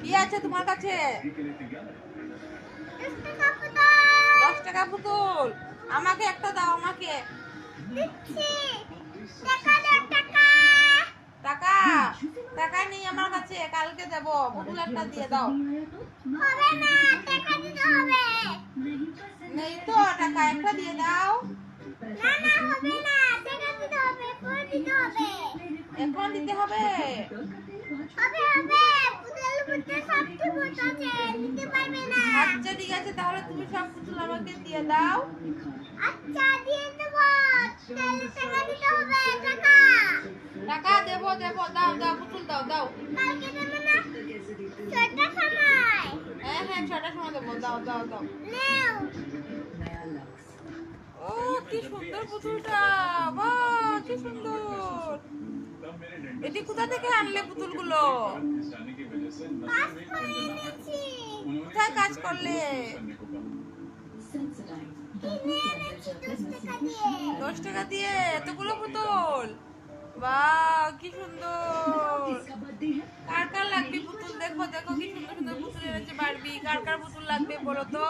কি আছে তোমার কাছে? 10 টাকা পুতুল। আমাকে একটা দাও, আমাকে। টাকা টাকা নেই আমার কাছে, কালকে দেবো। পুতুল একটা দিয়ে দাও। নেই তো টাকা, একটা দিয়ে দাও। এখন দিতে হবে? আচ্ছা ঠিক আছে, তাহলে তুমি সব পুতুল আমাকে দিয়ে দাও। টাকা দেবো দেবো, দাও দাও, পুতুল দাও দাও। হ্যাঁ হ্যাঁ, 6টার সময় দেবো, দাও দাও দাও। ও কি সুন্দর পুতুলটা, বাহ কি সুন্দর। এটি কোথা থেকে আনলে পুতুলগুলো? কোথায় কাজ করলে? 10 টাকা দিয়ে এতগুলো পুতুল, বাহ কি সুন্দর। কার কার লাগবে পুতুল? দেখো দেখো কি সুন্দর সুন্দর পুতুল এনেছে বারবি। কার কার পুতুল লাগবে বলো তো।